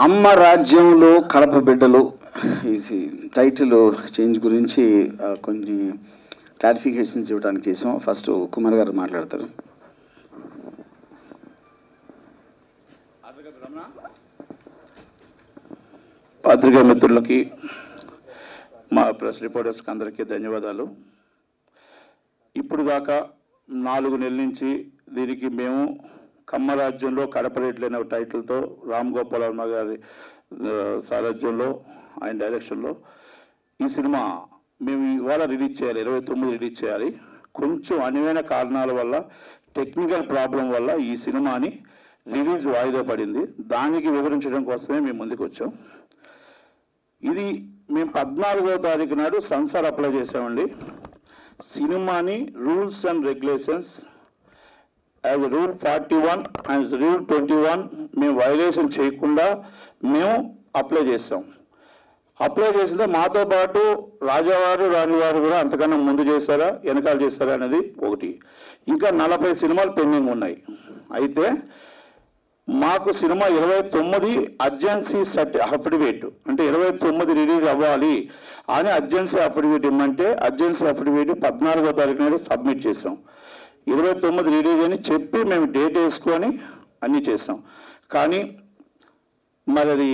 అమ్మ రాజ్యంలో కడప బిడ్డలు ఈ టైటిల్ చేంజ్ గురించి కొన్ని క్లారిఫికేషన్స్ ఇవ్వడానికి చేసాం. ఫస్ట్ కుమార్ గారు మాట్లాడతారు. పత్రికా మిత్రులకి, మా ప్రెస్ రిపోర్టర్స్కి అందరికీ ధన్యవాదాలు. ఇప్పుడు దాకా 4 నెలల నుంచి దీనికి మేము కమ్మరాజ్యంలో కడప రెడ్లు అనే టైటిల్తో రామ్ గోపాల్ వర్మ గారి సారథ్యంలో, ఆయన డైరెక్షన్లో ఈ సినిమా మేము ఇవాళ రిలీజ్ చేయాలి, 29 రిలీజ్ చేయాలి. కొంచెం అనువైన కారణాల వల్ల, టెక్నికల్ ప్రాబ్లం వల్ల ఈ సినిమాని రిలీజ్ వాయిదా పడింది. దానికి వివరించడం కోసమే మేము ముందుకు వచ్చాం. ఇది మేము 14వ తారీఖు నాడు సెన్సార్ అప్లై చేసామండి. సినిమాని rules and regulations as rule 41 and rule 21 మేము వైలేషన్ చేయకుండా మేము అప్లై చేసాం. అప్లై చేసిందే మాతో పాటు రాజావారు రాణివారు కూడా అంతకన్నా ముందు చేశారా వెనకాల చేశారా అనేది ఒకటి. ఇంకా 40 సినిమాలు పెండింగ్ ఉన్నాయి. అయితే మాకు సినిమా 29 అర్జెన్సీ అఫిడవిట్, అంటే 29 రిలీజ్ అవ్వాలి అని అర్జెన్సీ అఫిడవిట్ ఇమ్మంటే అర్జెన్సీ అఫిడవిట్ 14వ తారీఖు నాడు సబ్మిట్ చేసాం. 29 రిలీజ్ అని చెప్పి మేము డేట్ వేసుకొని అన్నీ చేసాం. కానీ మరి అది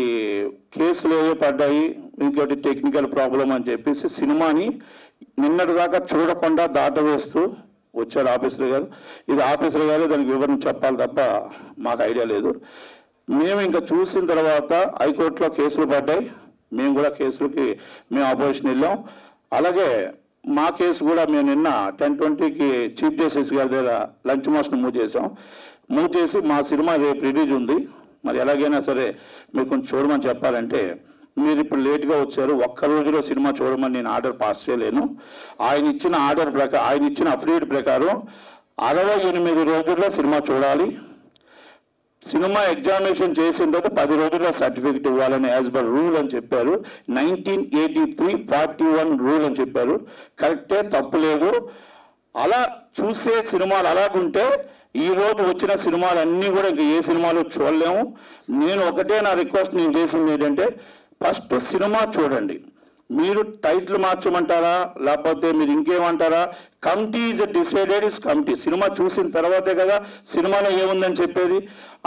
కేసులు ఏవో పడ్డాయి, ఇంకోటి టెక్నికల్ ప్రాబ్లం అని చెప్పేసి సినిమాని నిన్నటి దాకా చూడకుండా దాటవేస్తూ వచ్చాడు ఆఫీసర్ గారు. ఇది ఆఫీసర్ గారు దానికి వివరణ చెప్పాలి తప్ప మాకు ఐడియా లేదు. మేము ఇంకా చూసిన తర్వాత హైకోర్టులో కేసులు పడ్డాయి. మేము కూడా కేసులకి మేము అపోజిషన్ వెళ్ళాం. అలాగే మా కేసు కూడా మేము నిన్న 10:20కి చీఫ్ జస్టిస్ గారి దగ్గర లంచ్ మోషన్ మూవ్ చేసి మా సినిమా రేపు రిలీజ్ ఉంది, మరి ఎలాగైనా సరే మీరు కొంచెం చూడమని చెప్పాలంటే, మీరు ఇప్పుడు లేట్గా వచ్చారు, ఒక్క రోజులో సినిమా చూడమని నేను ఆర్డర్ పాస్ చేయలేను. ఆయన ఇచ్చిన ఆర్డర్ ప్రకారం, ఆయన ఇచ్చిన అఫిడవిట్ ప్రకారం 68 రోజుల్లో సినిమా చూడాలి. సినిమా ఎగ్జామినేషన్ చేసిన తర్వాత 10 రోజుల్లో సర్టిఫికెట్ ఇవ్వాలని యాజ్ పర్ రూల్ అని చెప్పారు. 1983-41 రూల్ అని చెప్పారు. కరెక్టే, తప్పు లేదు. అలా చూసే సినిమాలు అలాగుంటే ఈ రోజు వచ్చిన సినిమాలన్నీ కూడా ఇంకా ఏ సినిమాలు చూడలేము. నేను ఒకటే నా రిక్వెస్ట్ నేను చేసింది ఏంటంటే, ఫస్ట్ సినిమా చూడండి. మీరు టైటిల్ మార్చమంటారా లేకపోతే మీరు ఇంకేమంటారా? Committee is decided is committee. Cinema చూసిన తర్వాతే కదా సినిమాలో ఏముందని చెప్పేది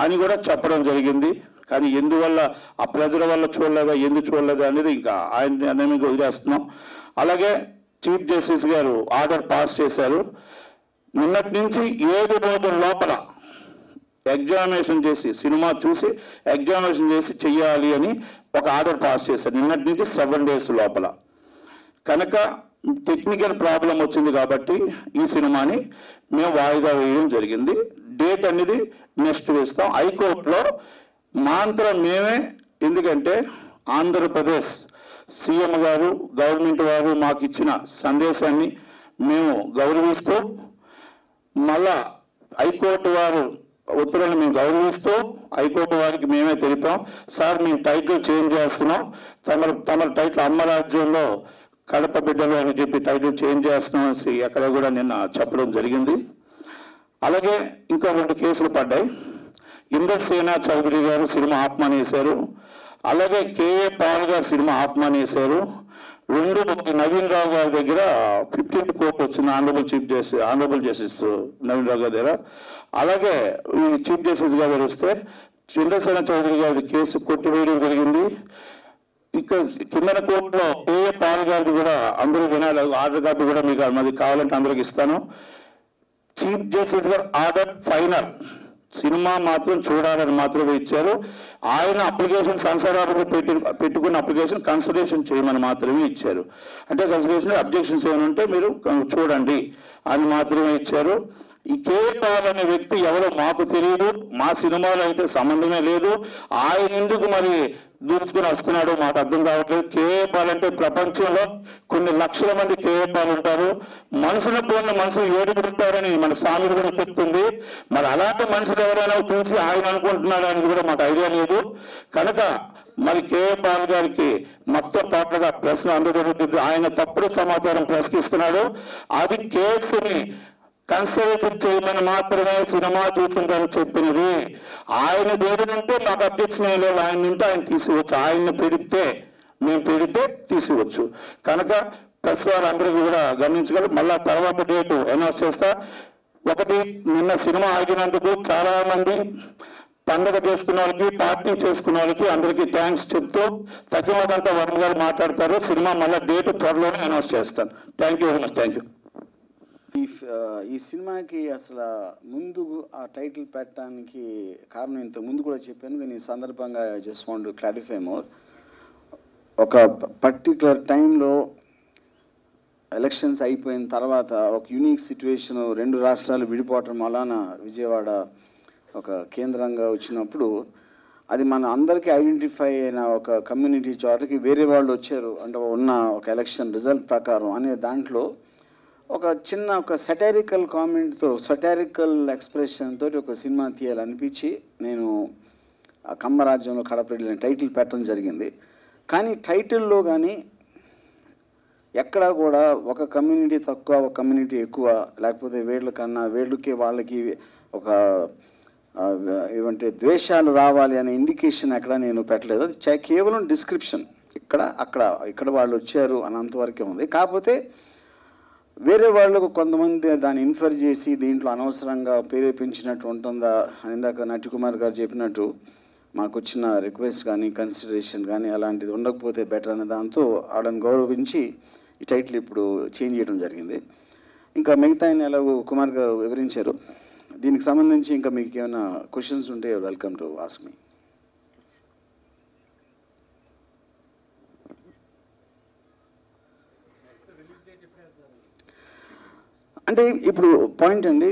అని కూడా చెప్పడం జరిగింది. కానీ ఎందువల్ల ఆ ప్రెజర్ వల్ల చూడలేదా, ఎందుకు చూడలేదా అనేది ఇంకా ఆయన నిర్ణయం వదిలేస్తున్నాం. అలాగే చీఫ్ జస్టిస్ గారు ఆర్డర్ పాస్ చేశారు. నిన్నటి నుంచి 7 రోజుల లోపల ఎగ్జామినేషన్ చేసి, సినిమా చూసి ఎగ్జామినేషన్ చేసి చెయ్యాలి అని ఒక ఆర్డర్ పాస్ చేశారు. నిన్నటి నుంచి 7 days లోపల. కనుక టెక్నికల్ ప్రాబ్లం వచ్చింది కాబట్టి ఈ సినిమాని మేము వాయిదా వేయడం జరిగింది. డేట్ అనేది నెక్స్ట్ వేస్తాం. హైకోర్టులో మాంత్రం మేమే, ఎందుకంటే ఆంధ్రప్రదేశ్ సీఎం గారు, గవర్నమెంట్ వారు మాకు ఇచ్చిన సందేశాన్ని మేము గౌరవిస్తూ, మళ్ళా హైకోర్టు వారు ఉత్తర్వులు మేము గౌరవిస్తూ హైకోర్టు వారికి మేమే తెలిపాం, సార్ మేము టైటిల్ చేంజ్ చేస్తున్నాం, తమ టైటిల్ అమ్మరాజ్యంలో కడప బిడ్డలు అని చెప్పి టైటిల్ చేంజ్ చేస్తున్నాం అని అక్కడ కూడా నిన్న చెప్పడం జరిగింది. అలాగే ఇంకా 2 కేసులు పడ్డాయి. ఇంద్రసేన చౌదరి గారు సినిమా ఆత్మనేశారు. అలాగే కేఏ పాల్ గారు సినిమా ఆత్మనేశారు. 2 నవీన్ రావు గారి దగ్గర 15th కోర్టు వచ్చింది, ఆనరబుల్ జస్టిస్ నవీన్ రావు గారి దగ్గర. అలాగే ఈ చీఫ్ జస్టిస్ గారు వస్తే ఇంద్రసేన చౌదరి గారి కేసు కొట్టివేయడం జరిగింది. ఇంకా కిందన కోర్టులో కేఏ పాల్ గారిది కూడా అందరూ వినాలి, ఆర్డర్ కాపీ కూడా మీకు అది కావాలంటే అందరికి ఇస్తాను. చీఫ్ జస్టిస్ గారు ఆర్డర్ ఫైనల్, సినిమా మాత్రం చూడాలని మాత్రమే ఇచ్చారు. ఆయన అప్లికేషన్ సెన్సార్ ఆర్డర్ పెట్టుకున్న అప్లికేషన్ కన్సిడరేషన్ చేయమని మాత్రమే ఇచ్చారు. అంటే కన్సిడరేషన్ అబ్జెక్షన్స్ ఏమైనా ఉంటే మీరు చూడండి అని మాత్రమే ఇచ్చారు. ఈ కేపాల్ అనే వ్యక్తి ఎవరో మాకు తెలియదు, మా సినిమాలో అయితే సంబంధమే లేదు. ఆయన ఎందుకు మరి దూసుకుని వస్తున్నాడు మాకు అర్థం కావట్లేదు. కేపాల్ అంటే ప్రపంచంలో కొన్ని లక్షల మంది కేపాల్ ఉంటారు. మనుషుల పోయిన మనుషులు 7 ఉంటారని మన సామెత కూడా చెప్తుంది. మరి అలాంటి మనుషులు ఎవరైనా చూసి ఆయన అనుకుంటున్నాడు అనేది కూడా మాకు ఐడియా లేదు. కనుక మరి కేపాల్ గారికి మొత్తం పాటగా ప్రశ్న అందజరుగుతుంది. ఆయన తప్పుడు సమాచారం ప్రశ్నిస్తున్నాడు. అది కేసుని కన్సర్వేటివ్ చేయమని మాత్రమే సినిమా చూసుకుంటారని చెప్పినది. ఆయన ఏదంటే మాకు అబ్జెక్షన్ లేదు, ఆయన నుండి ఆయన తీసుకోవచ్చు. ఆయన్ని మేము పెడితే తీసుకోవచ్చు. కనుక ప్రెస్ వారు అందరికీ కూడా గమనించగలరు. మళ్ళా తర్వాత డేటు అనౌన్స్ చేస్తా. ఒకటి, నిన్న సినిమా ఆగినందుకు చాలా మంది పండుగ చేసుకున్న వాళ్ళకి, పార్టీ చేసుకున్న వాళ్ళకి అందరికీ థ్యాంక్స్ చెప్తూ తగ్గినదంతా వర్మ గారు మాట్లాడతారు. సినిమా మళ్ళీ డేట్ త్వరలోనే అనౌన్స్ చేస్తాను. Thank you very much. Thank you. ఈ సినిమాకి అసలు ముందు ఆ టైటిల్ పెట్టడానికి కారణం ఇంత ముందు కూడా చెప్పాను, కానీ ఈ సందర్భంగా just want to clarify more. ఒక పర్టికులర్ టైంలో ఎలక్షన్స్ అయిపోయిన తర్వాత ఒక యూనిక్ సిచ్యువేషన్, 2 రాష్ట్రాలు విడిపోవటం వలన విజయవాడ ఒక కేంద్రంగా వచ్చినప్పుడు అది మన అందరికీ ఐడెంటిఫై అయిన ఒక కమ్యూనిటీ చోటకి వేరే వాళ్ళు వచ్చారు అంటే ఉన్న ఒక ఎలక్షన్ రిజల్ట్ ప్రకారం అనే దాంట్లో ఒక చిన్న ఒక సటారికల్ కామెంట్తో, సటారికల్ ఎక్స్ప్రెషన్ తోటి ఒక సినిమా తీయాలనిపించి నేను ఆ కమ్మరాజ్యంలో కడపరెడ్డి టైటిల్ పెట్టడం జరిగింది. కానీ టైటిల్లో కానీ ఎక్కడా కూడా ఒక కమ్యూనిటీ తక్కువ, ఒక కమ్యూనిటీ ఎక్కువ, లేకపోతే వీళ్ళకి వాళ్ళకి ఒక ఏమంటే ద్వేషాలు రావాలి అనే ఇండికేషన్ ఎక్కడ నేను పెట్టలేదు. అది కేవలం డిస్క్రిప్షన్. ఇక్కడ వాళ్ళు వచ్చారు అన్నంతవరకే ఉంది. కాకపోతే వేరే వాళ్ళకు కొంతమంది దాన్ని ఇన్ఫర్ చేసి దీంట్లో అనవసరంగా ప్రేరేపించినట్టు ఉంటుందా అని ఇందాక నటికుమార్ గారు చెప్పినట్టు మాకు వచ్చిన రిక్వెస్ట్ కానీ కన్సిడరేషన్ కానీ అలాంటిది ఉండకపోతే బెటర్ అనే దాంతో ఆడని గౌరవించి ఈ టైటిల్ ఇప్పుడు చేంజ్ చేయడం జరిగింది. ఇంకా మిగతా ఎలాగో కుమార్ గారు వివరించారు. దీనికి సంబంధించి ఇంకా మీకు ఏమైనా క్వశ్చన్స్ ఉంటే వెల్కమ్ టు ఆస్క్ మీ. అంటే ఇప్పుడు పాయింట్ అండి,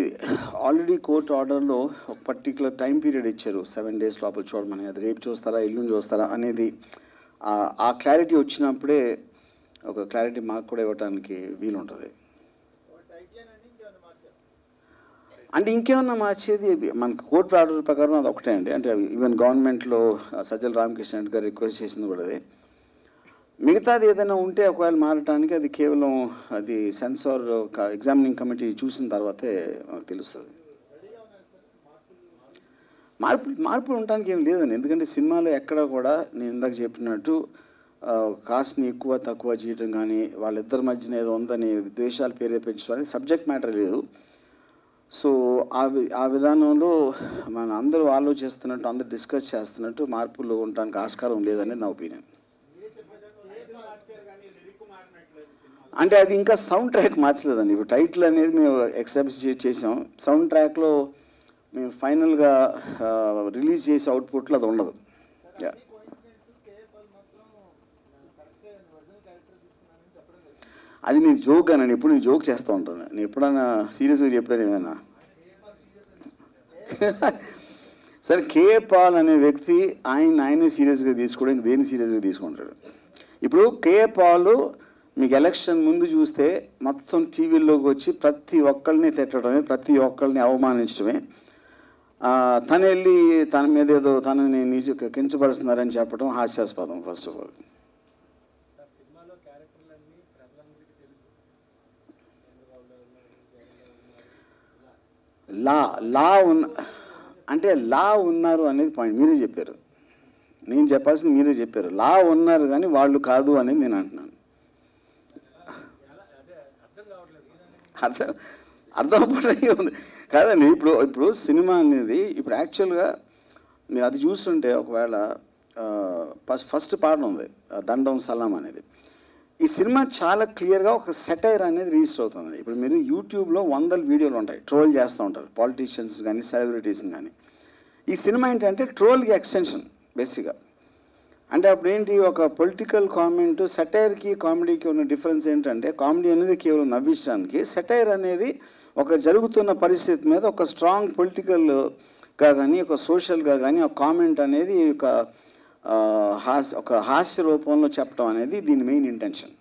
ఆల్రెడీ కోర్టు ఆర్డర్లో ఒక పర్టికులర్ టైం పీరియడ్ ఇచ్చారు, 7 days లోపల చూడమని. అది రేపు చూస్తారా, ఎల్లుండి చూస్తారా అనేది ఆ క్లారిటీ వచ్చినప్పుడే ఒక క్లారిటీ మాకు కూడా ఇవ్వడానికి వీలుంటుంది. అంటే ఇంకేమన్నా మార్చేది మనకు కోర్టు ఆర్డర్ ప్రకారం అది ఒకటే అండి. అంటే ఈవెన్ గవర్నమెంట్లో సజ్జల రామకృష్ణ రెడ్డి గారు రిక్వెస్ట్ చేసింది కూడా అదే. మిగతాది ఏదైనా ఉంటే ఒకవేళ మారటానికి అది కేవలం అది సెన్సార్ ఎగ్జామినింగ్ కమిటీ చూసిన తర్వాతే మనకు తెలుస్తుంది. మార్పులు ఉండటానికి ఏం లేదండి. ఎందుకంటే సినిమాలో ఎక్కడ కూడా నేను ఇందాక చెప్పినట్టు కాస్ట్ని ఎక్కువ తక్కువ చేయడం కానీ, వాళ్ళిద్దరి మధ్యన ఏదో ఉందని ద్వేషాలు ప్రేరేపించడం అనేది సబ్జెక్ట్ మ్యాటర్ లేదు. సో ఆ విధానంలో మన అందరూ ఆలోచిస్తున్నట్టు, అందరూ డిస్కస్ చేస్తున్నట్టు మార్పులు ఉండటానికి ఆస్కారం లేదనేది నా ఒపీనియన్. అంటే అది ఇంకా సౌండ్ ట్రాక్ మార్చలేదండి. ఇప్పుడు టైటిల్ అనేది మేము ఎక్సెప్ట్ చేసాం. సౌండ్ ట్రాక్లో మేము ఫైనల్గా రిలీజ్ చేసే అవుట్పుట్లో అది ఉండదు. అది నేను జోక్ అనండి, ఎప్పుడు నేను జోక్ చేస్తూ ఉంటాను. నేను ఎప్పుడైనా సీరియస్గా చెప్పాను ఏమైనా సరే. కేఏ పాల్ అనే వ్యక్తి ఆయనే సీరియస్గా తీసుకోవడానికి దేన్ని సీరియస్గా తీసుకుంటాడు. ఇప్పుడు కేఏ పాల్ మీకు ఎలక్షన్ ముందు చూస్తే మొత్తం టీవీల్లోకి వచ్చి ప్రతి ఒక్కరిని తిట్టడమే, ప్రతి ఒక్కరిని అవమానించడమే, తను వెళ్ళి తన మీద ఏదో తనని కించపరుస్తున్నారని చెప్పడం హాస్యాస్పదం. ఫస్ట్ ఆఫ్ ఆల్ లా ఉన్నారు అనేది పాయింట్ మీరే చెప్పారు. నేను చెప్పాల్సింది మీరే చెప్పారు. లా ఉన్నారు కానీ వాళ్ళు కాదు అనేది నేను అంటున్నాను. అర్థమవుతుంది కాదండి. ఇప్పుడు సినిమా అనేది ఇప్పుడు యాక్చువల్గా మీరు అది చూస్తుంటే ఒకవేళ ఫస్ట్ పాట ఉంది దండం సలాం అనేది. ఈ సినిమా చాలా క్లియర్గా ఒక సెటైర్ అనేది రిజిస్టర్ అవుతుంది. ఇప్పుడు మీరు యూట్యూబ్లో 100 వీడియోలు ఉంటాయి, ట్రోల్ చేస్తూ ఉంటారు పాలిటీషియన్స్ కానీ సెలబ్రిటీస్ని కానీ. ఈ సినిమా ఏంటంటే ట్రోల్కి ఎక్స్టెన్షన్ బేసిక్గా. అంటే అప్పుడు ఏంటి, ఒక పొలిటికల్ కామెంట్, సెటైర్కి కామెడీకి ఉన్న డిఫరెన్స్ ఏంటంటే కామెడీ అనేది కేవలం నవ్వించడానికి, సెటైర్ అనేది ఒక జరుగుతున్న పరిస్థితి మీద ఒక స్ట్రాంగ్ పొలిటికల్గా కానీ ఒక సోషల్గా కానీ ఒక కామెంట్ అనేది ఒక హాస్య రూపంలో చెప్పడం అనేది దీని మెయిన్ ఇంటెన్షన్.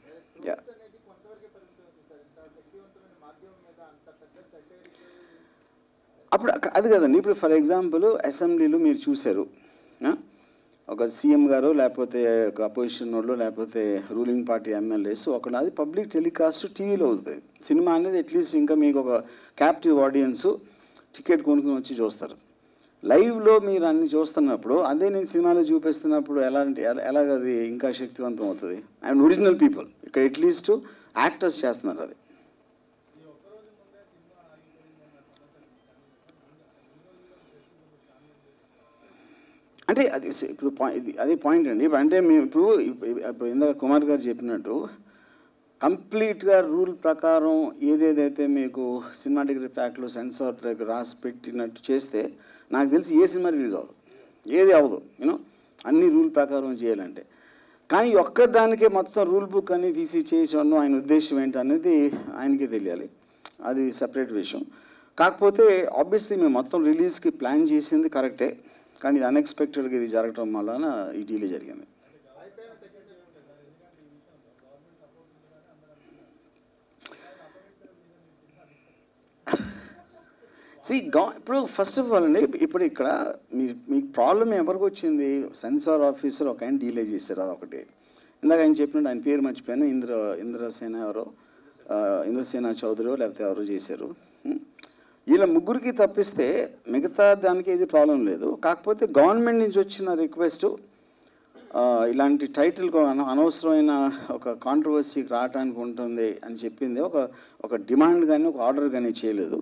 అప్పుడు అది కదండి. ఇప్పుడు ఫర్ ఎగ్జాంపుల్ అసెంబ్లీలో మీరు చూశారు, ఒక సీఎం గారు లేకపోతే ఒక అపోజిషన్ వాళ్ళు లేకపోతే రూలింగ్ పార్టీ ఎమ్మెల్యేస్ ఒకళ్ళు, అది పబ్లిక్ టెలికాస్ట్ టీవీలో అవుతుంది. సినిమా అనేది అట్లీస్ట్ ఇంకా మీకు ఒక క్యాప్టివ్ ఆడియన్స్ టికెట్ కొనుక్కొని వచ్చి చూస్తారు. లైవ్లో మీరు అన్ని చూస్తున్నప్పుడు అదే నేను సినిమాలో చూపిస్తున్నప్పుడు ఎలాగది ఇంకా శక్తివంతం అవుతుంది. అండ్ ఒరిజినల్ పీపుల్ ఇక్కడ అట్లీస్ట్ యాక్టర్స్ చేస్తున్నారు. అది అంటే అది ఇప్పుడు అదే పాయింట్ అండి. అంటే మేము ఇప్పుడు ఇందాక కుమార్ గారు చెప్పినట్టు కంప్లీట్గా రూల్ ప్రకారం ఏదేదైతే మీకు సినిమాటోగ్రఫీ యాక్ట్లో సెన్సార్ రాసి పెట్టినట్టు చేస్తే నాకు తెలిసి ఏ సినిమా రిలీజ్ అవ్వదు, ఏది అవ్వదు. యూనో అన్ని రూల్ ప్రకారం చేయాలంటే. కానీ ఒక్కదానికే మొత్తం రూల్ బుక్ అని తీసి చేసాను ఆయన ఉద్దేశం ఏంటి అనేది ఆయనకే తెలియాలి, అది సపరేట్ విషయం. కాకపోతే ఆబ్వియస్లీ మేము మొత్తం రిలీజ్కి ప్లాన్ చేసింది కరెక్టే, కానీ ఇది అన్ఎక్స్పెక్టెడ్గా ఇది జరగటం వలన ఈ డీలే జరిగింది. ఇప్పుడు ఫస్ట్ ఆఫ్ ఆల్ అండి, ఇప్పుడు ఇక్కడ మీకు ప్రాబ్లం ఎవరికి వచ్చింది? సెన్సార్ ఆఫీసర్ ఒక ఆయన డీలే చేశారు, అదొకటి. ఇందాక ఆయన చెప్పినట్టు ఆయన పేరు మర్చిపోయాను, ఇంద్రసేన చౌదరి లేకపోతే ఎవరో చేశారు. వీళ్ళ ముగ్గురికి తప్పిస్తే మిగతా దానికి ఏది ప్రాబ్లం లేదు. కాకపోతే గవర్నమెంట్ నుంచి వచ్చిన రిక్వెస్ట్ ఇలాంటి టైటిల్ అనవసరమైన ఒక కాంట్రవర్సీకి రావడానికి ఉంటుంది అని చెప్పింది ఒక డిమాండ్ కానీ ఒక ఆర్డర్ కానీ చేయలేదు.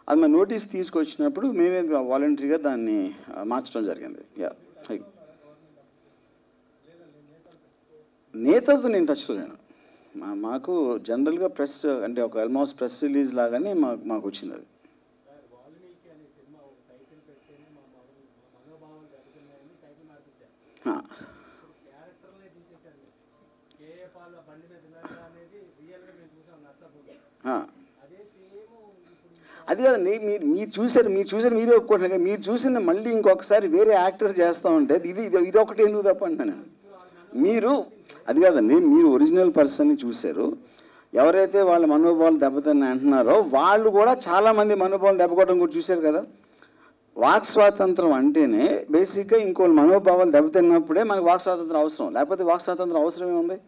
అది మా నోటీస్ తీసుకొచ్చినప్పుడు మేమే వాలంటరీగా దాన్ని మార్చడం జరిగింది. నేతలతో నేను టచ్లో లేను. మాకు జనరల్గా ప్రెస్ అంటే ఒక ఆల్మోస్ట్ ప్రెస్ రిలీజ్ లాగానే మాకు వచ్చింది అది. అది కాదండి, మీరు చూసారు మీరే ఒప్పుకుంటున్నారు. మీరు చూసిన మళ్ళీ ఇంకొకసారి వేరే యాక్టర్ చేస్తూ ఉంటే ఇది ఒకటి ఎందుకు తప్ప అంటున్నాను. మీరు అది కాదండి, మీరు ఒరిజినల్ పర్సన్ని చూశారు. ఎవరైతే వాళ్ళ మనోభావాలు దెబ్బతిని అంటున్నారో వాళ్ళు కూడా చాలామంది మనోభావాలు దెబ్బకొట్టడం కూడా చూశారు కదా. వాక్ స్వాతంత్రం అంటేనే బేసిక్గా ఇంకోళ్ళ మనోభావాలు దెబ్బతిన్నప్పుడే మనకు వాక్ స్వాతంత్రం అవసరం, లేకపోతే వాక్ స్వాతంత్రం అవసరమే ఉంది.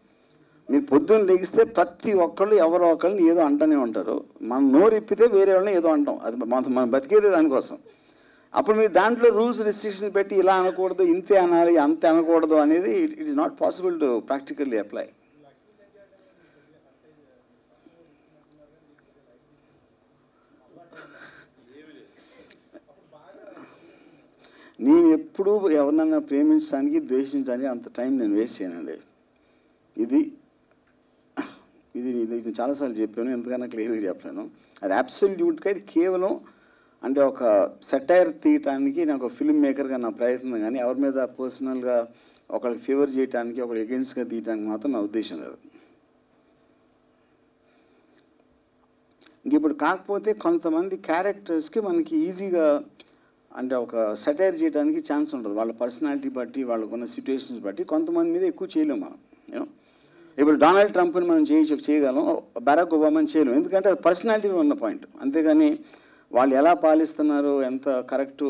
మీరు పొద్దున్న లెగిస్తే ప్రతి ఒక్కళ్ళు ఎవరో ఒకళ్ళని ఏదో అంటూనే ఉంటారు. మనం నోరు ఇప్పితే వేరే వాళ్ళని ఏదో అంటాం, అది మనం బతికేదే దానికోసం. అప్పుడు మీరు దాంట్లో రూల్స్ రిస్ట్రిక్షన్స్ పెట్టి ఇలా అనకూడదు, ఇంతే అనాలి, అంతే అనకూడదు అనేది it is not possible to practically apply. నేను ఎప్పుడూ ఎవరినన్నా ప్రేమించడానికి ద్వేషించడానికి అంత టైం నేను వేస్ట్ చేయనండి. ఇది చాలాసార్లు చెప్పాను, ఎంతకన్నా క్లియర్గా చెప్పలేను. అది అబ్సల్యూట్గా ఇది కేవలం అంటే ఒక సెటైర్ తీయటానికి నేను ఒక ఫిల్మ్ మేకర్గా నా ప్రయత్నం, కానీ ఎవరి మీద పర్సనల్గా ఒకరికి ఫేవర్ చేయడానికి ఒకరికి ఎగెన్స్ట్గా తీయటానికి మాత్రం నా ఉద్దేశం లేదు. ఇంక ఇప్పుడు కాకపోతే కొంతమంది క్యారెక్టర్స్కి మనకి ఈజీగా అంటే ఒక సెటైర్ చేయడానికి ఛాన్స్ ఉంటుంది, వాళ్ళ పర్సనాలిటీ బట్టి వాళ్ళకున్న సిచ్యువేషన్స్ బట్టి. కొంతమంది మీద ఎక్కువ చేయలేము మనం. యూనో ఇప్పుడు డొనాల్డ్ ట్రంప్ని మనం చేయగలం, బరాక్ ఒబామాని చేయలేము, ఎందుకంటే అది పర్సనాలిటీలో ఉన్న పాయింట్. అంతేగాని వాళ్ళు ఎలా పాలిస్తున్నారు, ఎంత కరెక్టు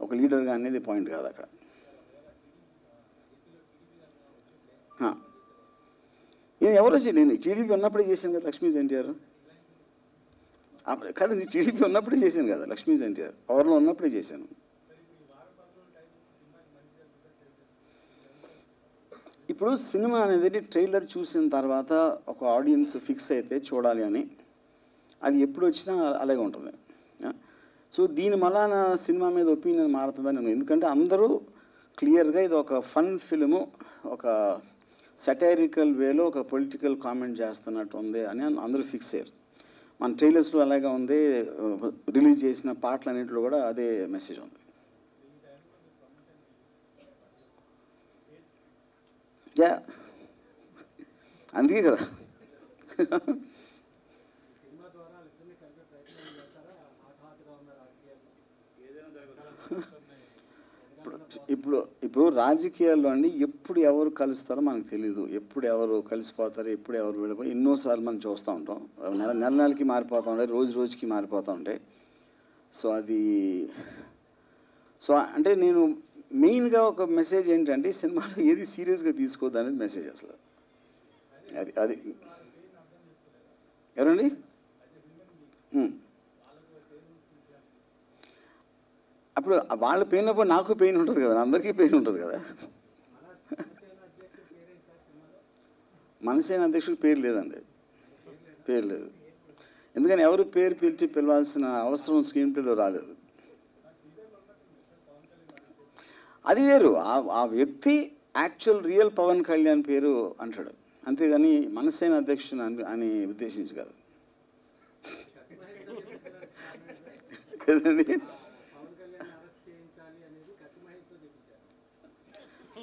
ఒక లీడర్గా అనేది పాయింట్ కాదు అక్కడ. నేను ఎవరో నేను టీడీపీ ఉన్నప్పుడే చేశాను కదా లక్ష్మీస్ ఎన్టీఆర్. కాదు, నేను టీడీపీ ఉన్నప్పుడే చేశాను కదా లక్ష్మీస్ ఎన్టీఆర్, పవర్లో ఉన్నప్పుడే చేశాను. ఇప్పుడు సినిమా అనేది ట్రైలర్ చూసిన తర్వాత ఒక ఆడియన్స్ ఫిక్స్ అయితే చూడాలి అని, అది ఎప్పుడు వచ్చినా అలాగే ఉంటుంది. సో దీని మళ్ళా సినిమా మీద ఒపీనియన్ మారుతుందని నేను, ఎందుకంటే అందరూ క్లియర్గా ఇది ఒక ఫన్ ఫిల్ము, ఒక సెటైరికల్ వేలో ఒక పొలిటికల్ కామెంట్ చేస్తున్నట్టు ఉంది అని అందరూ ఫిక్స్ అయ్యారు. మన ట్రైలర్స్లో అలాగే ఉంది, రిలీజ్ చేసిన పాటలన్నింటిలో కూడా అదే మెసేజ్ ఉంది. అందుకే కదా ఇప్పుడు రాజకీయాల్లో అండి ఎప్పుడు ఎవరు కలుస్తారో మనకు తెలీదు, ఎప్పుడు ఎవరు కలిసిపోతారు, ఎప్పుడు ఎవరు వెళ్ళిపోయి ఎన్నోసార్లు మనం చూస్తూ ఉంటాం. నెలకి మారిపోతూ ఉంటాయి, రోజుకి మారిపోతూ ఉంటాయి. సో అంటే నేను మెయిన్గా ఒక మెసేజ్ ఏంటంటే ఈ సినిమాలో ఏది సీరియస్గా తీసుకోవద్దు అనేది మెసేజ్ అసలు. అది అది ఎవరండి? అప్పుడు వాళ్ళ పెయిన్ అప్పుడు నాకు పెయిన్ ఉంటుంది కదా, అందరికీ పెయిన్ ఉంటుంది కదా. మనసేన అధ్యక్షుడికి పేరు లేదండి, పేరు లేదు. ఎందుకని ఎవరు పేరు పిలవాల్సిన అవసరం స్క్రీన్ ప్లేలో రాలేదు. అది వేరు, ఆ వ్యక్తి యాక్చువల్ రియల్ పవన్ కళ్యాణ్ పేరు అంటాడు, అంతేగాని మనసేన అధ్యక్షుడు అని ఉద్దేశించి కాదు కదండి.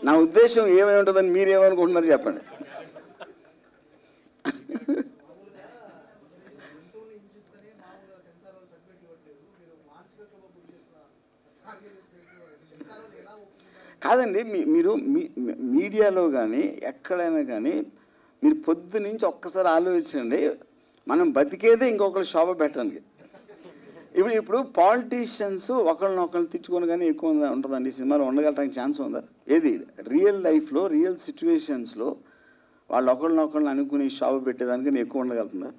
నా ఉద్దేశం ఏమై ఉంటుందని మీరేమనుకుంటున్నారు చెప్పండి. కాదండి, మీరు మీడియాలో కానీ ఎక్కడైనా కానీ మీరు పొద్దు నుంచి ఒక్కసారి ఆలోచించండి. మనం బతికేదే ఇంకొకరు శోభ పెట్టడానికి. ఇప్పుడు పాలిటీషియన్స్ ఒకళ్ళనొకళ్ళు తిట్టుకొని కానీ ఎక్కువ ఉంటుందండి ఈ సినిమాలో, ఉండగలటానికి ఛాన్స్ ఉందా? ఏది రియల్ లైఫ్లో రియల్ సిచ్యువేషన్స్లో వాళ్ళు ఒకళ్ళనొకళ్ళని అనుకుని శోభ పెట్టేదానికి ఎక్కువ ఉండగలుగుతుందా?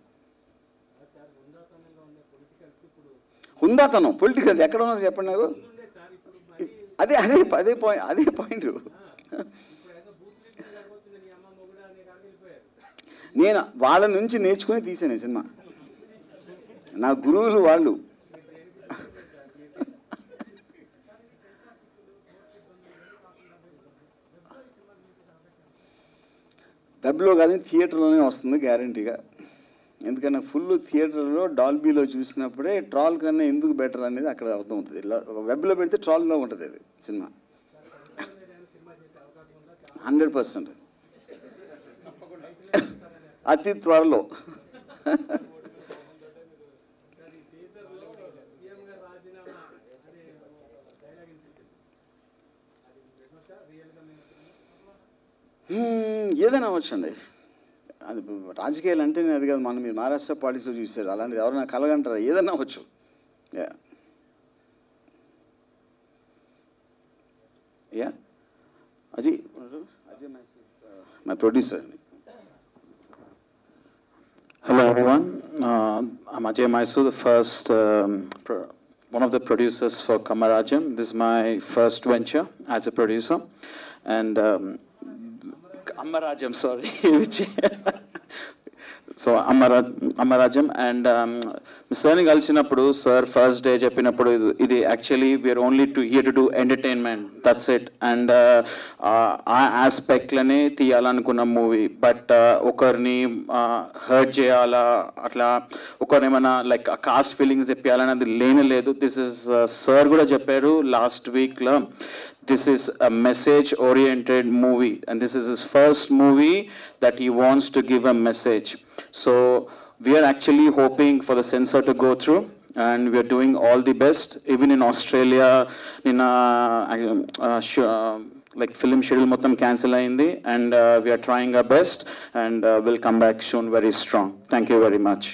హుందాతనం పొలిటికల్స్ ఎక్కడ ఉన్నది చెప్పండి నాకు. అదే అదే అదే పాయింట్, అదే పాయింట్. నేను వాళ్ళ నుంచి నేర్చుకుని తీసాను ఈ సినిమా, నా గురువులు వాళ్ళు. వెబ్లో కాదు థియేటర్లోనే వస్తుంది గ్యారంటీగా. ఎందుకన్నా ఫుల్ థియేటర్లో డాల్బీలో చూసినప్పుడే ట్రాల్ కన్నా ఎందుకు బెటర్ అనేది అక్కడ అర్థమవుతుంది. వెబ్లో పెడితే ట్రాల్లో ఉంటుంది అది సినిమా 100%. అతి త్వరలో. ఏదైనా అవ్వచ్చండి, అది రాజకీయాలు అంటేనే అది కాదు. మనం మీరు మహారాష్ట్ర పాలిటిక్స్లో చూసారు, అలాంటిది ఎవరైనా కలగంటారా? ఏదైనా అవ్వచ్చు. Yeah Ajay, my producer. Hello everyone, I'm Ajay Mysore, the first, one of the producers for Kamarajam. This is my first venture as a producer, and Kamarajam, sorry, so Amarajam, and Mr. కలిసినప్పుడు sir first day చెప్పినప్పుడు ఇది actually we are only here to do entertainment, that's it, and ఆ ఆస్పెక్ట్లనే తీయాలనుకున్న movie. But ఒకరిని hurt చేయాలా, అట్లా ఒకరిని ఏమైనా లైక్ కాస్ట్ ఫీలింగ్స్ తెప్పియాలని అది లేనే లేదు. దిస్ ఇస్ సార్ కూడా చెప్పారు లాస్ట్ వీక్లో, this is a message-oriented movie, and this is his first movie that he wants to give a message. So we are actually hoping for the censor to go through, and we are doing all the best. Even in Australia, in like film schedule mottam cancel ayindi, and we are trying our best, and we'll come back soon very strong. Thank you very much.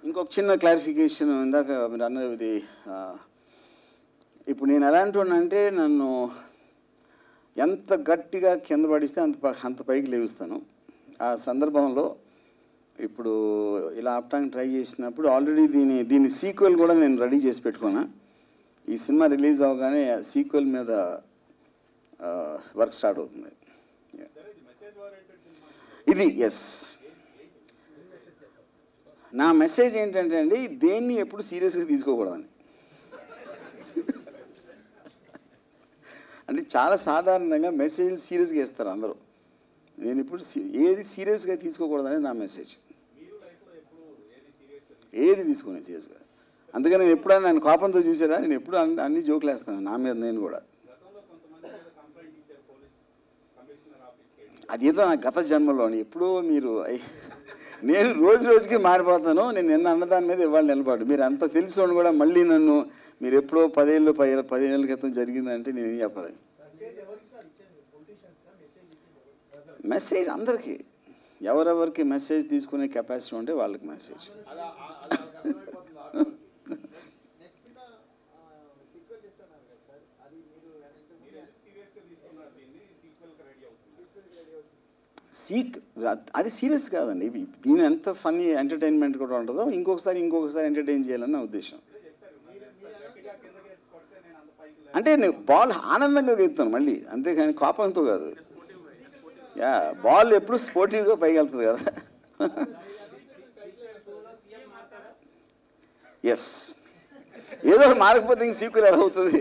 ఇంకొక చిన్న clarification, ఇందాక మీరు అన్నది, ఇప్పుడు నేను ఎలాంటి అంటే నన్ను ఎంత గట్టిగా కింద పడిస్తే అంత పైకి లేవిస్తాను. ఆ సందర్భంలో ఇప్పుడు ఇలా ఆపటానికి ట్రై చేసినప్పుడు ఆల్రెడీ దీని సీక్వెల్ కూడా నేను రెడీ చేసి పెట్టుకున్నా. ఈ సినిమా రిలీజ్ అవగానే సీక్వెల్ మీద వర్క్ స్టార్ట్ అవుతుంది. ఇది ఎస్, నా మెసేజ్ ఏంటంటే అండి, దేన్ని ఎప్పుడు సీరియస్గా తీసుకోకూడదని. అంటే చాలా సాధారణంగా మెసేజ్ సీరియస్గా ఇస్తారు అందరూ. నేను ఇప్పుడు ఏది సీరియస్గా తీసుకోకూడదని నా మెసేజ్. ఏది తీసుకునే సీరియస్గా. అందుకని నేను ఎప్పుడైనా నేను కోపంతో చూసారా, నేను ఎప్పుడు అన్ని జోకులు వేస్తాను నా మీద నేను కూడా. అదేదో నా గత జన్మలోని ఎప్పుడో మీరు, నేను రోజు రోజుకి మారిపోతాను. నేను నిన్న అన్నదాని మీద ఇవాళ నిలబడు. మీరు అంత తెలుసుకోండి కూడా మళ్ళీ నన్ను మీరు ఎప్పుడో 10 ఏళ్ళ క్రితం జరిగిందంటే నేనేం చెప్పాలి. మెసేజ్ అందరికీ, ఎవరెవరికి మెసేజ్ తీసుకునే కెపాసిటీ ఉంటే వాళ్ళకి మెసేజ్. అది సీరియస్ కాదండి. దీని ఎంత ఫన్నీ ఎంటర్టైన్మెంట్ కూడా ఉంటుందో ఇంకొకసారి ఎంటర్టైన్ చేయాలని నా ఉద్దేశం. అంటే నేను బాల్ ఆనందంగా గెలుతాను మళ్ళీ, అంతేగాని కోపంతో కాదు. బాల్ ఎప్పుడు స్పోర్టివ్గా పైకి వెళ్తుంది కదా. ఎస్, ఏదో మారకపోతే ఇంక సీక్వెల్ ఎలా అవుతుంది?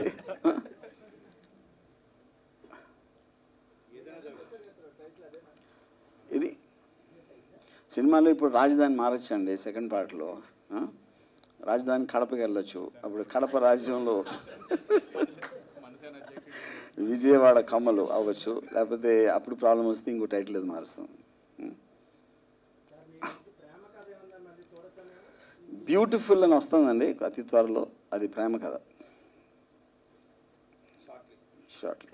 ఇది సినిమాలో ఇప్పుడు రాజధాని మారొచ్చండి. సెకండ్ పార్ట్లో రాజధాని కడపకి వెళ్ళొచ్చు. అప్పుడు కడప రాజ్యంలో విజయవాడ కమ్మలు అవ్వచ్చు. లేకపోతే అప్పుడు ప్రాబ్లం వస్తే ఇంకో టైటిల్ అది మారుస్తాం. బ్యూటిఫుల్ అని వస్తుందండి అతి త్వరలో, అది ప్రేమ కథ. షార్ట్లీ.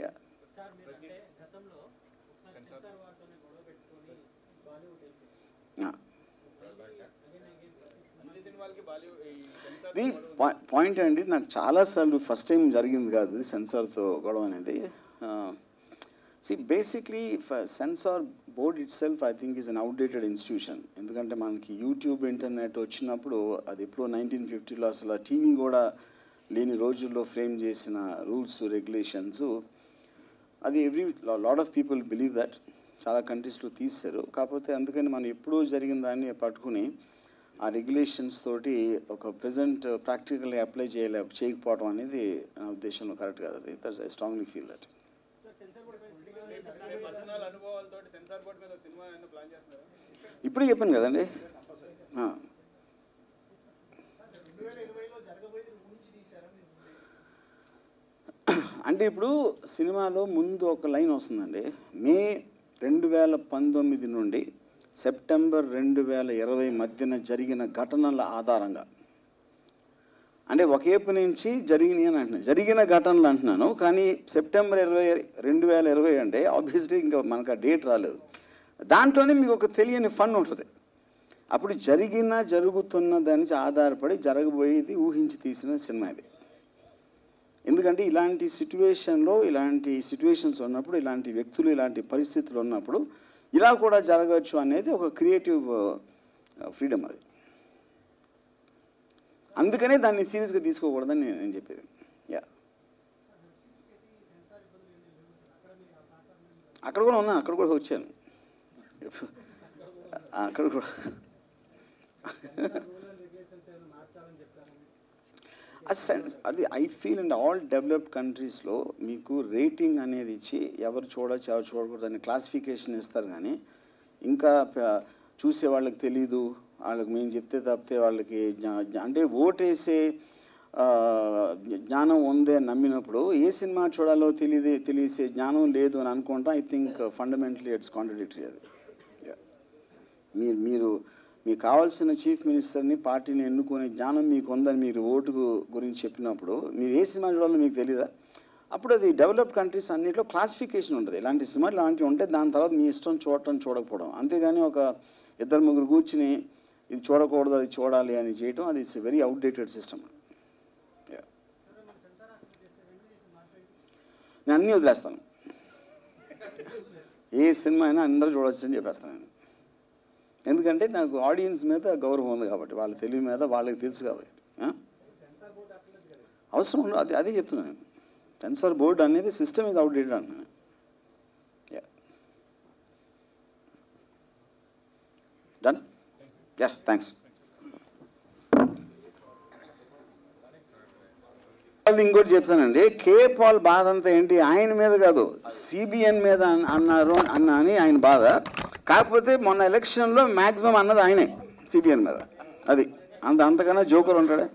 యా, ఇది పాయింట్ అండి. నాకు చాలాసార్లు ఫస్ట్ టైం జరిగింది కాదు ఇది సెన్సార్తో గొడవ అనేది. Basically censor board itself I think is an outdated institution. ఎందుకంటే మనకి యూట్యూబ్ ఇంటర్నెట్ వచ్చినప్పుడు అది ఎప్పుడో 1950లో అసలు టీవీ కూడా లేని రోజుల్లో ఫ్రేమ్ చేసిన రూల్స్ రెగ్యులేషన్స్. అది lot of people believe that. చాలా కంట్రీస్లో తీశారు. కాకపోతే అందుకని మనం ఎప్పుడూ జరిగిన దాన్ని పట్టుకుని ఆ రెగ్యులేషన్స్ తోటి ఒక ప్రజెంట్ ప్రాక్టికల్గా అప్లై చేయకపోవడం అనేది నా ఉద్దేశంలో కరెక్ట్ కాదు. అది ఐ స్ట్రాంగ్లీ ఫీల్ దట్. ఇప్పుడు చెప్పాను కదండి. అంటే ఇప్పుడు సినిమాలో ముందు ఒక లైన్ వస్తుందండి. మే 2019 నుండి సెప్టెంబర్ 2020 మధ్యన జరిగిన ఘటనల ఆధారంగా, అంటే ఒకేపు నుంచి జరిగినాయి అని అంటున్నాను, జరిగిన ఘటనలు అంటున్నాను. కానీ సెప్టెంబర్ 2020 అంటే ఆబ్వియస్లీ ఇంకా మనకు ఆ డేట్ రాలేదు. దాంట్లోనే మీకు ఒక తెలియని ఫన్ ఉంటుంది. అప్పుడు జరుగుతున్న దాని నుంచి ఆధారపడి జరగబోయేది ఊహించి తీసిన సినిమా ఇది. ఎందుకంటే ఇలాంటి సిచ్యువేషన్స్ ఉన్నప్పుడు, ఇలాంటి వ్యక్తులు, ఇలాంటి పరిస్థితులు ఉన్నప్పుడు ఇలా కూడా జరగవచ్చు అనేది ఒక క్రియేటివ్ ఫ్రీడమ్ అది. అందుకనే దాన్ని సీరియస్గా తీసుకోకూడదని నేను చెప్పేది. యా, అక్కడ కూడా ఉన్నా, అక్కడ కూడా వచ్చాను, అక్కడ కూడా. అది I feel and all developed కంట్రీస్లో మీకు రేటింగ్ అనేది ఇచ్చి ఎవరు చూడొచ్చు ఎవరు చూడకూడదు అని క్లాసిఫికేషన్ ఇస్తారు. కానీ ఇంకా చూసే వాళ్ళకి తెలీదు, వాళ్ళకి మేము చెప్తే తప్పితే వాళ్ళకి అంటే ఓటేసే జ్ఞానం ఉందే అని నమ్మినప్పుడు ఏ సినిమా చూడాలో తెలిసే జ్ఞానం లేదు అని అనుకుంటా. I think fundamentally it's contradictory. అది మీరు మీకు కావాల్సిన చీఫ్ మినిస్టర్ని, పార్టీని ఎన్నుకునే జ్ఞానం మీకు ఉందని మీరు ఓటు గురించి చెప్పినప్పుడు మీరు ఏ సినిమా చూడాలో మీకు తెలీదా? అప్పుడు అది డెవలప్డ్ కంట్రీస్ అన్నింటిలో క్లాసిఫికేషన్ ఉంటుంది. ఇలాంటి సినిమాలు ఇలాంటివి ఉంటే దాని తర్వాత మీ ఇష్టం చూడటం చూడకపోవడం. అంతేగాని ఒక 2-3 కూర్చుని ఇది చూడకూడదు అది చూడాలి అని చేయటం, అది ఇట్స్ వెరీ అవుట్డేటెడ్ సిస్టమ్. నేను అన్నీ వదిలేస్తాను. ఏ సినిమా అయినా అందరూ చూడవచ్చు అని చెప్పేస్తాను నేను. ఎందుకంటే నాకు ఆడియన్స్ మీద గౌరవం ఉంది కాబట్టి, వాళ్ళ తెలివి మీద వాళ్ళకి తెలుసు కాబట్టి. అవసరం ఉండదు. అదే చెప్తున్నాను నేను. సెన్సార్ బోర్డ్ అనేది సిస్టమ్ ఇది అవుట్డేటెడ్ అంటున్నాను. డన్. Yeah, thanks. ఇంకోటి చెప్తానండి, కే పాల్ బాధ అంతా ఏంటి, ఆయన మీద కాదు సిబిఎన్ మీద అని ఆయన బాధ. కాకపోతే మొన్న ఎలక్షన్లో మ్యాక్సిమం అన్నది ఆయనే సిబిఎన్ మీద. అది అంతకన్నా జోకర్ ఉంటాడే.